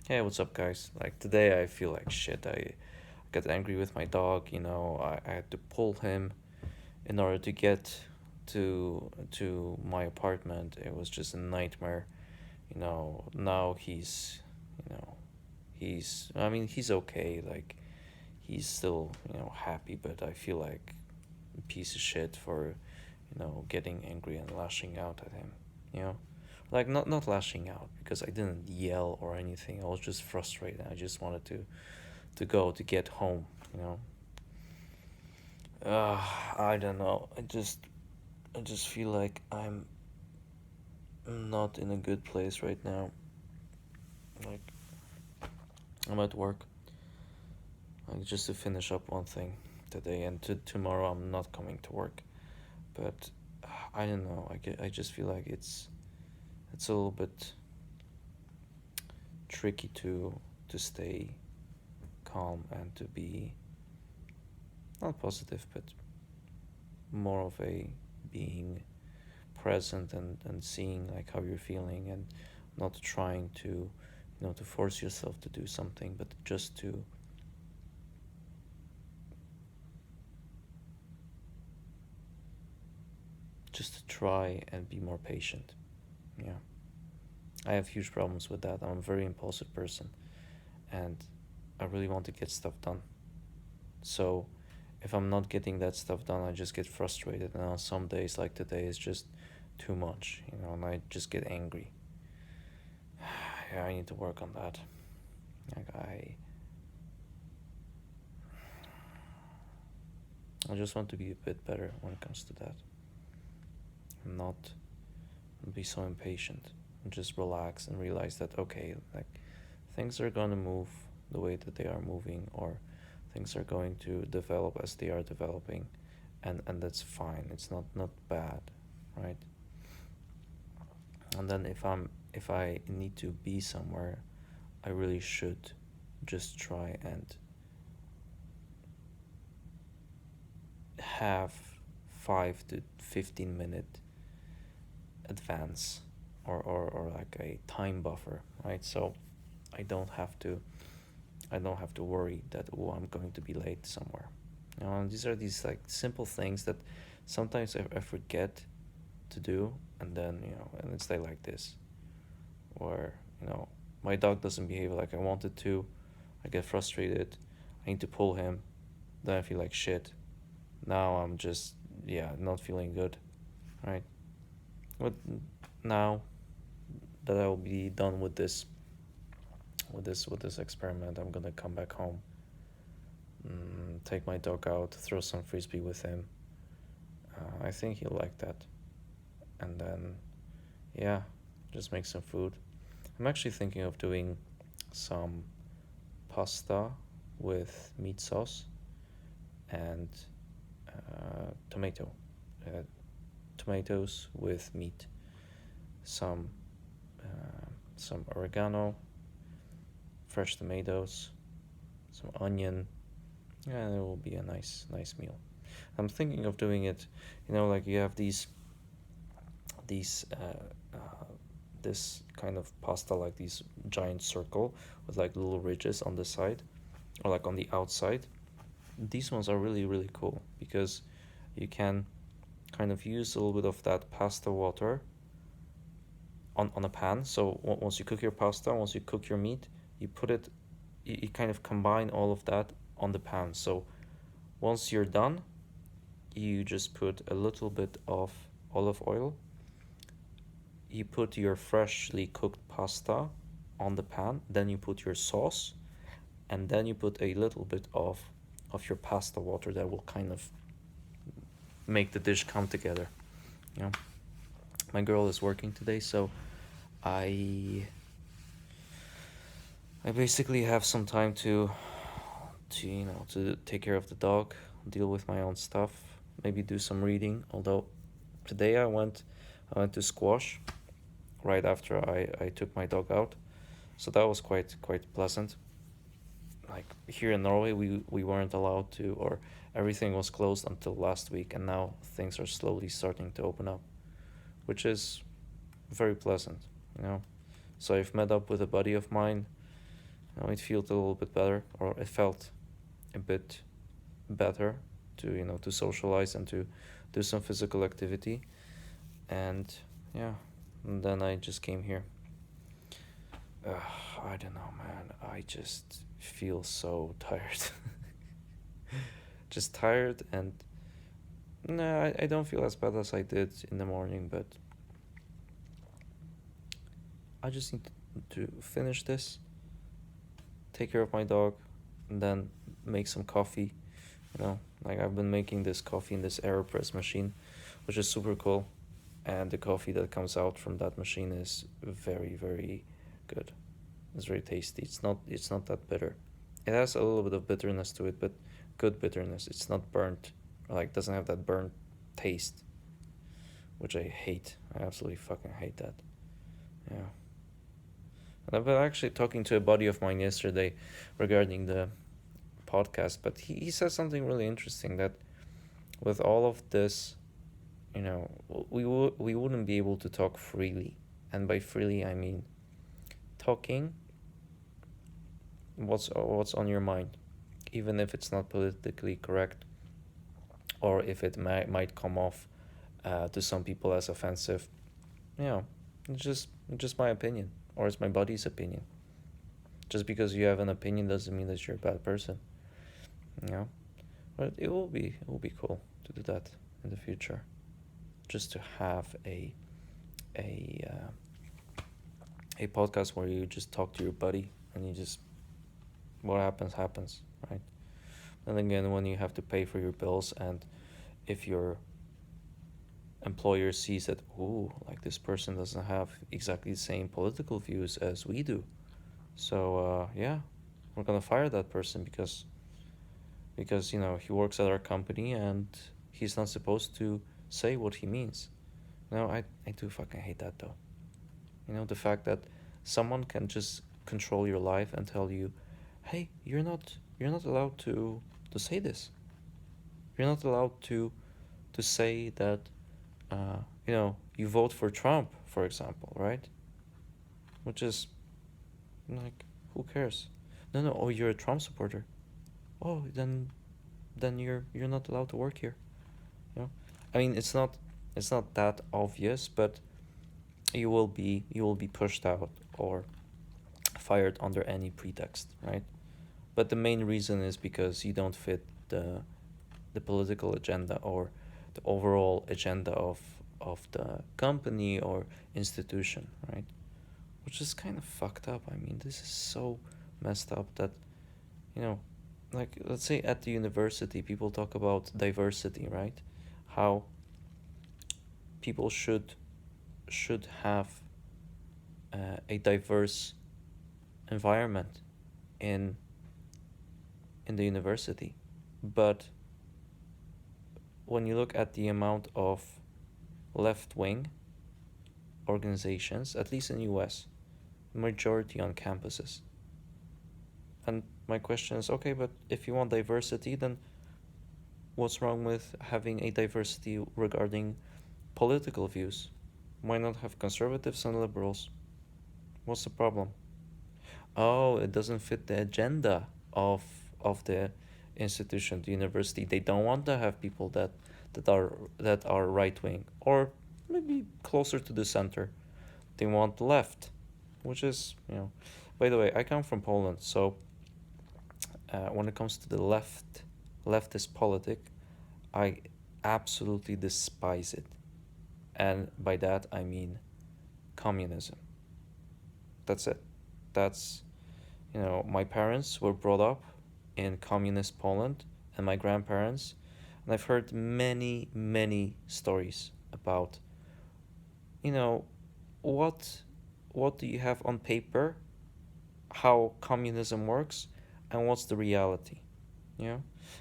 Hey, what's up, guys? Like today, I feel like shit. I got angry with my dog. I had to pull him in order to get to my apartment. It was just a nightmare. Now you know, I mean, he's okay. Like he's still happy, but I feel like a piece of shit for getting angry and lashing out at him. You know, like not lashing out because I didn't yell or anything. I was just frustrated. I just wanted to go to get home. You know. I don't know. I just feel like I'm not in a good place right now. Like I'm at work. Like just to finish up one thing today, and tomorrow I'm not coming to work. But I don't know. I just feel like it's a little bit tricky to stay calm and to be not positive, but more of a being present and seeing like how you're feeling and not trying to force yourself to do something, but just to try and be more patient. Yeah, I have huge problems with that. I'm a very impulsive person, and I really want to get stuff done. So if I'm not getting that stuff done, I just get frustrated, and on some days like today is just too much, and I just get angry. Yeah, I need to work on that. Like I just want to be a bit better when it comes to that. Not be so impatient. Just relax and realize that okay, like things are gonna move the way that they are moving, or things are going to develop as they are developing, and that's fine. It's not bad, right? And then if I need to be somewhere, I really should just try and have 5 to 15 minute advance, or like a time buffer, right? So I don't have to I don't have to worry that oh, I'm going to be late somewhere. And these are these like simple things that sometimes I forget to do, and then and it's like this, where my dog doesn't behave like I wanted to. I get frustrated. I need to pull him. Then I feel like shit. Now I'm just not feeling good, right? But now that I will be done with this experiment, I'm gonna come back home, take my dog out, throw some frisbee with him. I think he'll like that, and then yeah, just make some food. I'm actually thinking of doing some pasta with meat sauce and tomato, uh, tomatoes with meat, some some oregano, fresh tomatoes, some onion, and it will be a nice meal. I'm thinking of doing it, like you have these this kind of pasta, like these giant circle with like little ridges on the side or like on the outside. These ones are really cool because you can kind of use a little bit of that pasta water on a pan. So once you cook your pasta, once you cook your meat, you put it, you kind of combine all of that on the pan. So once you're done, you just put a little bit of olive oil. You put your freshly cooked pasta on the pan, then you put your sauce, and then you put a little bit of your pasta water that will kind of make the dish come together. You know, my girl is working today, so I I basically have some time to take care of the dog, deal with my own stuff, maybe do some reading. Although today I went to squash right after I took my dog out, so that was quite pleasant. Like here in Norway, we weren't allowed to, or everything was closed until last week, and now things are slowly starting to open up, which is very pleasant. So I've met up with a buddy of mine. it felt a little bit better, or it felt a bit better to to socialize and to do some physical activity. And yeah, and then I just came here. I don't know, man. I just feel so tired. Just tired, and no, I don't feel as bad as I did in the morning, but I just need to finish this, take care of my dog, and then make some coffee. Like I've been making this coffee in this AeroPress machine, which is super cool. And the coffee that comes out from that machine is very, very good. It's very tasty. It's not that bitter. It has a little bit of bitterness to it, but good bitterness. It's not burnt, or like doesn't have that burnt taste, which I hate. I absolutely fucking hate that. Yeah. And I've been actually talking to a buddy of mine yesterday regarding the podcast, but he said something really interesting, that with all of this, we wouldn't be able to talk freely. And by freely, I mean talking what's on your mind, even if it's not politically correct, or if it might come off to some people as offensive. You know, it's just my opinion, or it's my buddy's opinion. Just because you have an opinion doesn't mean that you're a bad person. You know, but it will be cool to do that in the future. Just to have a a podcast where you just talk to your buddy, and you just, what happens, right? And again, when you have to pay for your bills, and if your employer sees that, ooh, like this person doesn't have exactly the same political views as we do, so yeah, we're gonna fire that person because he works at our company, and he's not supposed to say what he means. No, I do fucking hate that though. The fact that someone can just control your life and tell you, hey, you're not allowed to say this. You're not allowed to say that you vote for Trump, for example, right? Which is like, who cares? No, no. Oh, you're a Trump supporter. Oh, then you're not allowed to work here. I mean, it's not that obvious, but you will be pushed out or fired under any pretext, right? But the main reason is because you don't fit the political agenda, or the overall agenda of the company or institution, right? Which is kind of fucked up. I mean, this is so messed up that, you know, like, let's say at the university, people talk about diversity, right? How people should have a diverse environment in the university. But when you look at the amount of left wing organizations, at least in the US, majority on campuses. And my question is, okay, but if you want diversity, then what's wrong with having a diversity regarding political views? Why not have conservatives and liberals? What's the problem? Oh, it doesn't fit the agenda of the institution, the university. They don't want to have people that are right wing, or maybe closer to the center. They want left, which is, by the way, I come from Poland, so when it comes to the leftist politic, I absolutely despise it. And by that I mean communism. That's it. That's, my parents were brought up in communist Poland, and my grandparents, and I've heard many, many stories about, you know, what what do you have on paper, how communism works, and what's the reality. Yeah,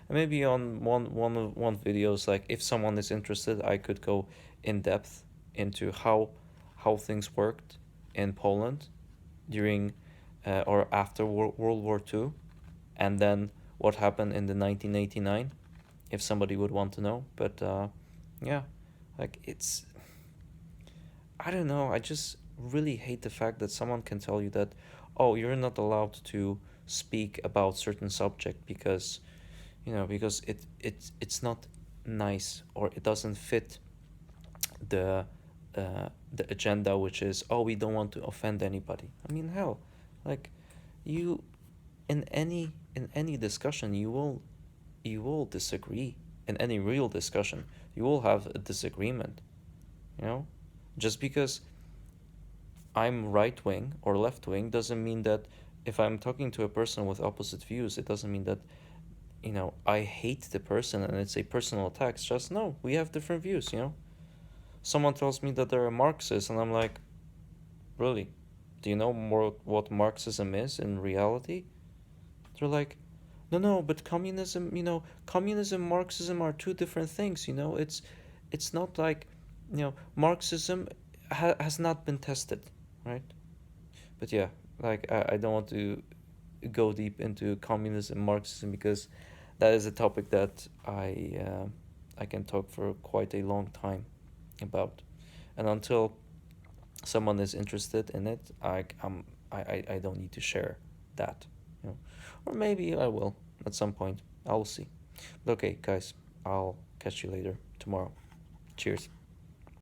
and maybe on one videos, like if someone is interested, I could go in depth into how things worked in Poland during or after World War Two, and then what happened in the 1989, if somebody would want to know. But yeah, like, I don't know. I just really hate the fact that someone can tell you that, oh, you're not allowed to speak about certain subject because, because it's not nice, or it doesn't fit the the agenda, which is, oh, we don't want to offend anybody. I mean, hell, like, you, in any discussion, you will disagree. In any real discussion, you will have a disagreement, you know just because I'm right wing or left wing doesn't mean that, if I'm talking to a person with opposite views, it doesn't mean that, I hate the person and it's a personal attack. It's just, no, we have different views. Someone tells me that they're a Marxist, and I'm like, really? Do you know more what Marxism is in reality? They're like, no, no, but communism, Marxism are two different things. It's not like, Marxism has not been tested, right? But yeah, like, I don't want to go deep into communism, Marxism, because that is a topic that I can talk for quite a long time about, and until someone is interested in it, I don't need to share that, or maybe I will at some point. I will see. But okay, guys, I'll catch you later tomorrow. Cheers.